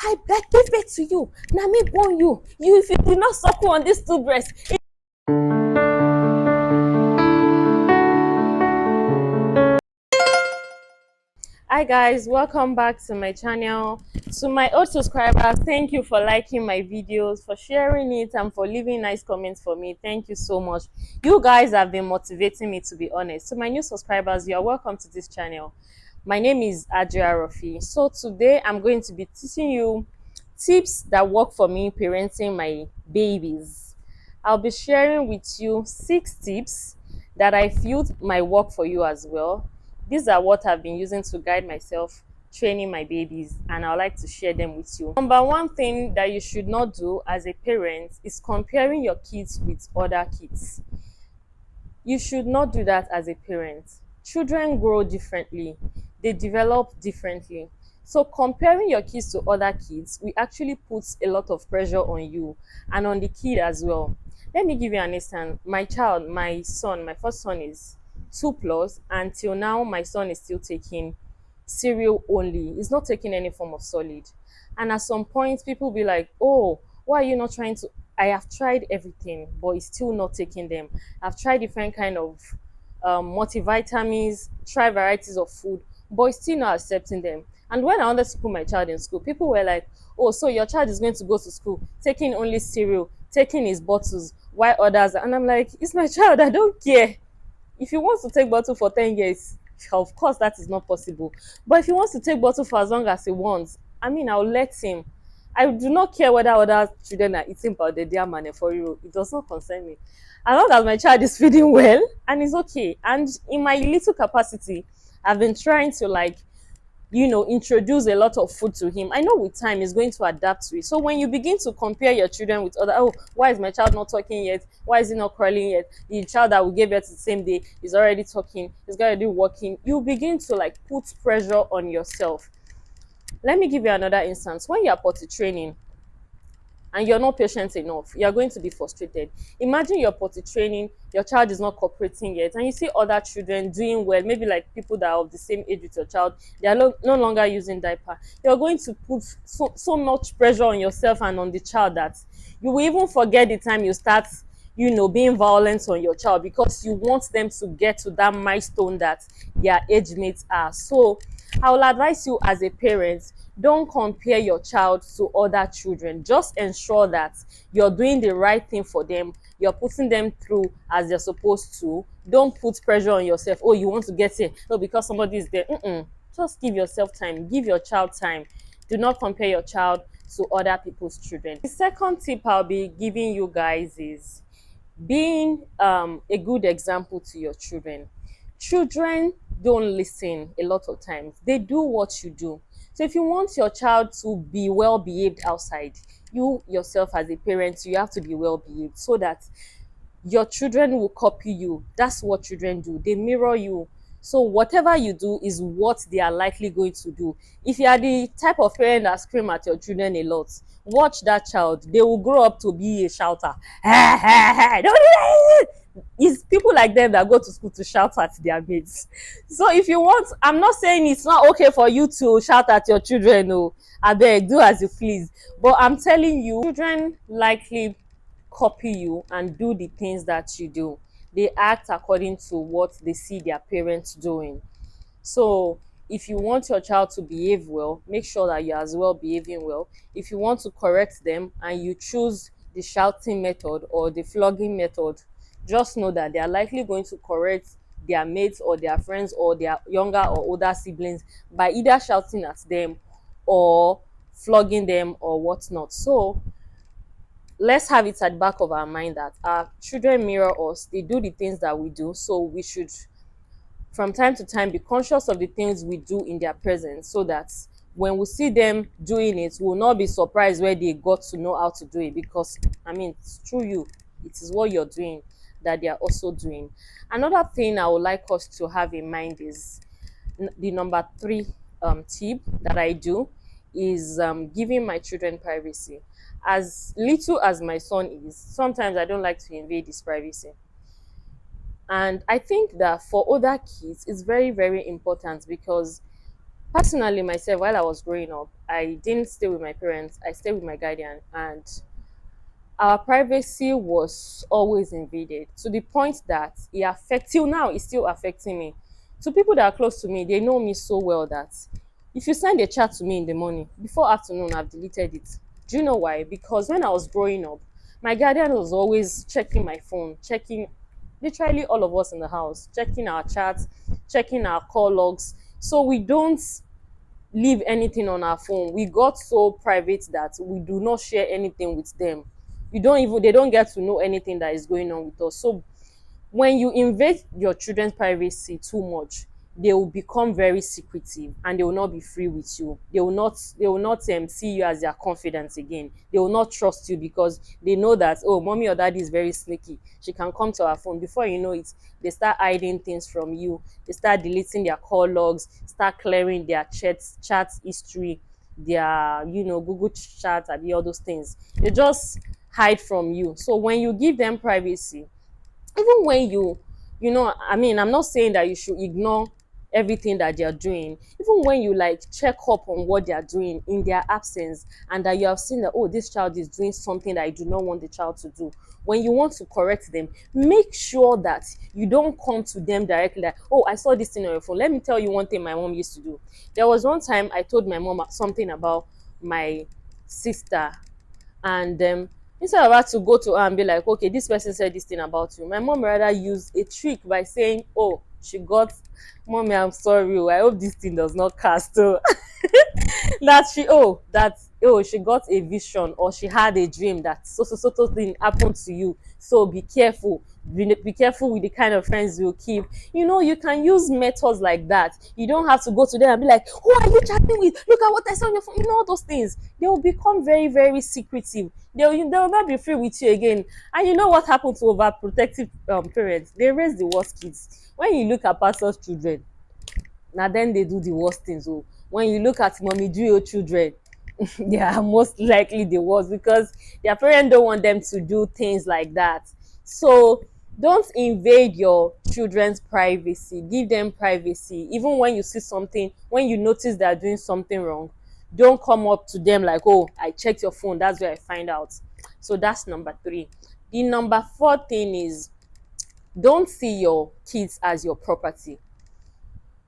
I gave birth to you. Now me born you. You if you did not suckle on these two breasts. Hi guys, welcome back to my channel. To my old subscribers, thank you for liking my videos, for sharing it, and for leaving nice comments for me. Thank you so much. You guys have been motivating me, to be honest. To my new subscribers, you are welcome to this channel. My name is Adria Rofi. So today I'm going to be teaching you tips that work for me parenting my babies. I'll be sharing with you 6 tips that I feel might work for you as well. These are what I've been using to guide myself training my babies, and I would like to share them with you. Number one thing that you should not do as a parent is comparing your kids with other kids. You should not do that as a parent. Children grow differently, they develop differently. So comparing your kids to other kids will actually put a lot of pressure on you and on the kid as well. Let me give you an instance. My child, my son, my first son is 2 plus. Until now, my son is still taking cereal only. He's not taking any form of solid. And at some point, people be like, oh, why are you not trying to? I have tried everything, but he's still not taking them. I've tried different kind of multivitamins, try varieties of food, but he's still not accepting them. And when I wanted to put my child in school, people were like, oh, so your child is going to go to school taking only cereal, taking his bottles, why others? And I'm like, it's my child, I don't care. If he wants to take bottle for 10 years, of course that is not possible. But if he wants to take bottle for as long as he wants, I mean, I'll let him. I do not care whether other children are eating pounded yam and eforiro. It does not concern me. As long as my child is feeding well and is okay. And in my little capacity, I've been trying to introduce a lot of food to him. I know with time he's going to adapt to it. So when you begin to compare your children with other, oh, why is my child not talking yet? Why is he not crawling yet? The child that we gave birth to the same day is already talking, is already walking. You begin to put pressure on yourself. Let me give you another instance. When you're potty training and you're not patient enough, you're going to be frustrated. Imagine you're potty training, your child is not cooperating yet, and you see other children doing well, maybe like people that are of the same age with your child, they are no longer using diaper. You're going to put so much pressure on yourself and on the child that you will even forget the time you start being violent on your child, because you want them to get to that milestone that their age mates are. So I will advise you as a parent, don't compare your child to other children. Just ensure that you're doing the right thing for them, you're putting them through as they're supposed to. Don't put pressure on yourself. Oh, you want to get here, oh, because somebody is there. Just give yourself time, give your child time. Do not compare your child to other people's children. The second tip I'll be giving you guys is being a good example to your children. Children don't listen a lot of times. They do what you do. So if you want your child to be well behaved outside, you yourself as a parent, you have to be well behaved so that your children will copy you. That's what children do. They mirror you. So whatever you do is what they are likely going to do. If you are the type of parent that scream at your children a lot, watch that child. They will grow up to be a shouter. It's people like them that go to school to shout at their mates. So if you want, I'm not saying it's not okay for you to shout at your children. No, I beg, do as you please. But I'm telling you, children likely copy you and do the things that you do. They act according to what they see their parents doing. So if you want your child to behave well, make sure that you're as well behaving well. If you want to correct them and you choose the shouting method or the flogging method, just know that they are likely going to correct their mates or their friends or their younger or older siblings by either shouting at them or flogging them or whatnot. So let's have it at the back of our mind that our children mirror us. They do the things that we do, so we should from time to time be conscious of the things we do in their presence, so that when we see them doing it, we'll not be surprised where they got to know how to do it, because I mean, it's through you, it is what you're doing that they are also doing. Another thing I would like us to have in mind is the number 3 tip that I do is giving my children privacy. As little as my son is, sometimes I don't like to invade his privacy. And I think that for other kids, it's very, very important, because Personally, myself, while I was growing up, I didn't stay with my parents. I stayed with my guardian, and our privacy was always invaded to the point that it affect till now it's still affecting me. To people that are close to me, they know me so well that if you send a chat to me in the morning, before afternoon I've deleted it. Do you know why? Because when I was growing up, my guardian was always checking my phone, checking literally all of us in the house, checking our chats, checking our call logs. So we don't leave anything on our phone. We got so private that we do not share anything with them. You don't even They don't get to know anything that is going on with us. So when you invade your children's privacy too much, they will become very secretive and they will not be free with you. They will not see you as their confidence again. They will not trust you because they know that, oh, mommy or daddy is very sneaky, she can come to our phone. Before you know it, they start hiding things from you. They start deleting their call logs, start clearing their chat history, their Google chat, and all those things. They just hide from you. So when you give them privacy, even when I'm not saying that you should ignore everything that they're doing. Even when you like check up on what they're doing in their absence, and that you have seen that, oh, this child is doing something that I do not want the child to do, when you want to correct them, make sure that you don't come to them directly like, oh, I saw this thing on your phone. Let me tell you one thing my mom used to do. There was one time I told my mom something about my sister, and instead of her to go to her and be like, okay, this person said this thing about you, my mom rather used a trick by saying, oh, she got, mommy, I'm sorry, oh, I hope this thing does not cast, oh. That she got a vision, or she had a dream that so thing happened to you, so be careful. Be careful with the kind of friends you keep. You can use methods like that. You don't have to go to them and be like, who are you chatting with? Look at what I saw on your phone. All those things, they will become very, very secretive. They will not be free with you again. And you know what happened to overprotective parents? They raise the worst kids. When you look at pastors' children, now then they do the worst things. So when you look at mommy Gio children, they are most likely the worst because their parents don't want them to do things like that. So don't invade your children's privacy. Give them privacy. Even when you see something, when you notice they're doing something wrong, don't come up to them like, oh, I checked your phone, that's where I find out. So that's number 3. The number 4 thing is, don't see your kids as your property.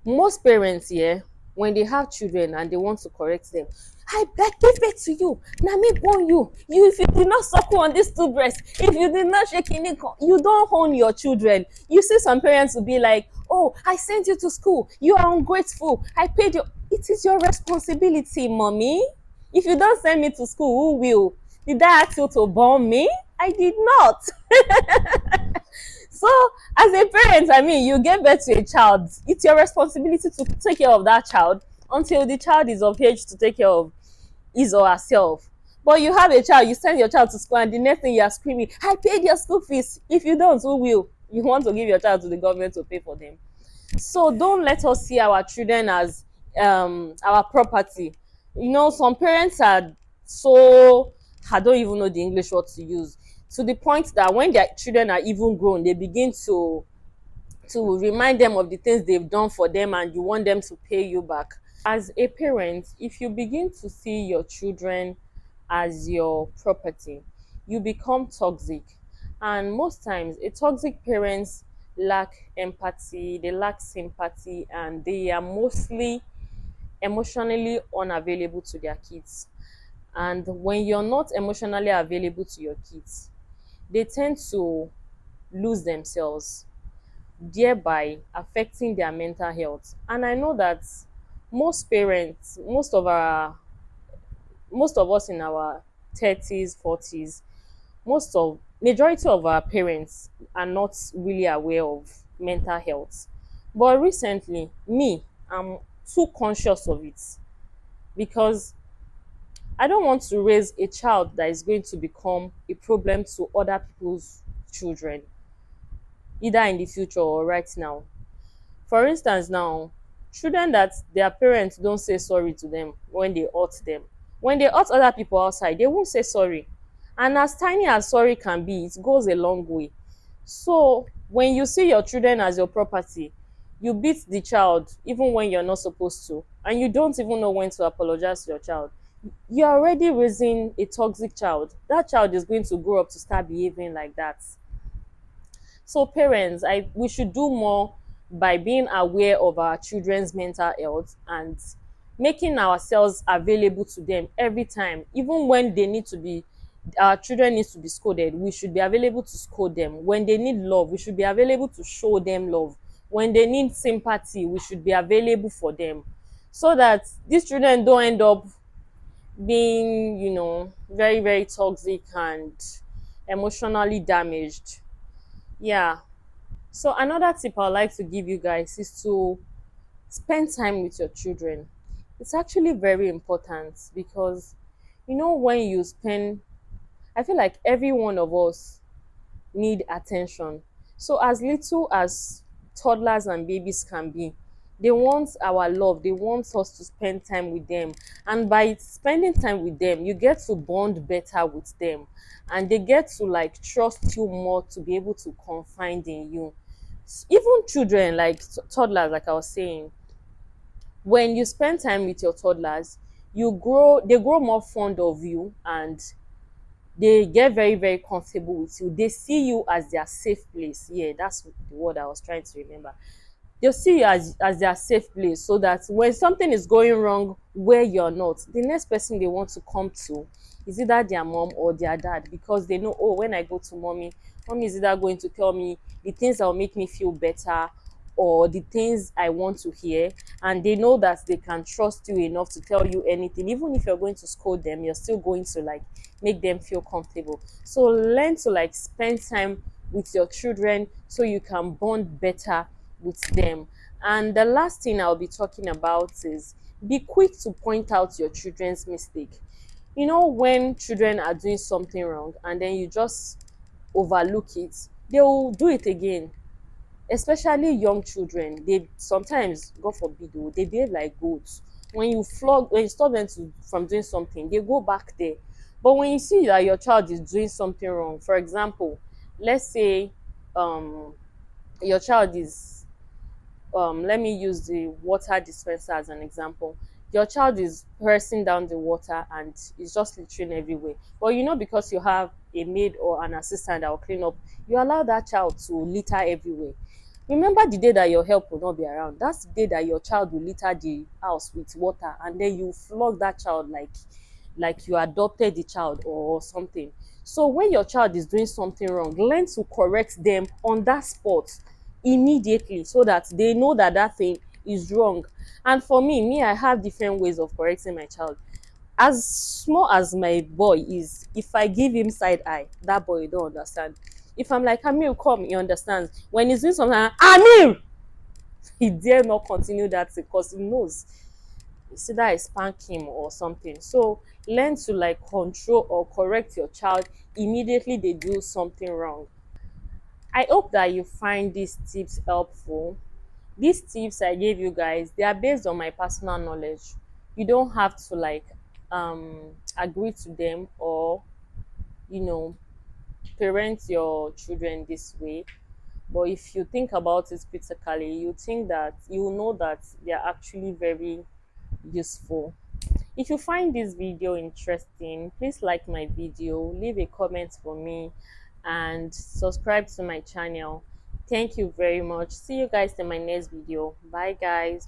Most parents here, when they have children and they want to correct them, I beg, give it to you. Now me born you, if you did not suckle on this two breasts, if you did not shake in it, you don't own your children. You see some parents will be like, oh, I sent you to school, you are ungrateful, I paid you. It is your responsibility, mommy. If you don't send me to school, who will? Did I ask you to born me? I did not. So, as a parent, I mean, you give birth to a child. It's your responsibility to take care of that child until the child is of age to take care of his or herself. But you have a child, you send your child to school, and the next thing you are screaming, I paid your school fees. If you don't, who will? You want to give your child to the government to pay for them. So don't let us see our children as our property. Some parents are so, I don't even know the English word to use, to the point that when their children are even grown, they begin to remind them of the things they've done for them, and you want them to pay you back. As a parent, if you begin to see your children as your property, you become toxic. And most times, a toxic parents lack empathy, they lack sympathy, and they are mostly emotionally unavailable to their kids. And when you're not emotionally available to your kids, they tend to lose themselves, thereby affecting their mental health. And I know that most parents, most of us in our 30s, 40s, majority of our parents are not really aware of mental health. But recently, I'm too conscious of it because I don't want to raise a child that is going to become a problem to other people's children, either in the future or right now. For instance, now, children that their parents don't say sorry to them when they hurt them, when they hurt other people outside, they won't say sorry. And as tiny as sorry can be, it goes a long way. So when you see your children as your property, you beat the child even when you're not supposed to. and you don't even know when to apologize to your child, you're already raising a toxic child. That child is going to grow up to start behaving like that. So parents, we should do more by being aware of our children's mental health and making ourselves available to them every time. Even when they need to be, our children needs to be scolded, we should be available to scold them. When they need love, we should be available to show them love. When they need sympathy, we should be available for them, so that these children don't end up being, very, very toxic and emotionally damaged. Yeah. So another tip I'd like to give you guys is to spend time with your children. It's actually very important because when you spend, I feel like every one of us need attention. So as little as toddlers and babies can be, they want our love. They want us to spend time with them. And by spending time with them, you get to bond better with them. And they get to like trust you more to be able to confide in you. Even children, like toddlers, like I was saying, when you spend time with your toddlers, they grow more fond of you, and they get very, very comfortable with you. They see you as their safe place. Yeah, that's the word I was trying to remember. They'll see you as their safe place, so that when something is going wrong where you're not, the next person they want to come to is either their mom or their dad, because they know, oh, when I go to mommy is either going to tell me the things that will make me feel better or the things I want to hear. And they know that they can trust you enough to tell you anything. Even if you're going to scold them, you're still going to like make them feel comfortable. So learn to like spend time with your children so you can bond better with them. And the last thing I'll be talking about is be quick to point out your children's mistake. When children are doing something wrong and then you just overlook it, they will do it again. Especially young children, they sometimes, God forbid, they behave like goats. When you stop them from doing something, they go back there. But when you see that your child is doing something wrong, for example, let's say um your child is, let me use the water dispenser as an example. Your child is pressing down the water and it's just littering everywhere, but because you have a maid or an assistant that will clean up, you allow that child to litter everywhere. Remember the day that your help will not be around. That's the day that your child will litter the house with water, and then you flog that child like you adopted the child or something. So when your child is doing something wrong, learn to correct them on that spot immediately, so that they know that that thing is wrong. And for me, I have different ways of correcting my child. As small as my boy is, if I give him side eye, that boy don't understand. If I'm like, Amir, come, he understands. When he's doing something, Amir, he dare not continue that because he knows it's either I spank him or something. So learn to like control or correct your child immediately they do something wrong. I hope that you find these tips helpful. These tips I gave you guys, they are based on my personal knowledge. You don't have to like agree to them or you know parent your children this way. But if you think about it critically, you know that they are actually very useful. If you find this video interesting, please like my video, leave a comment for me, and subscribe to my channel. Thank you very much. See you guys in my next video. Bye guys.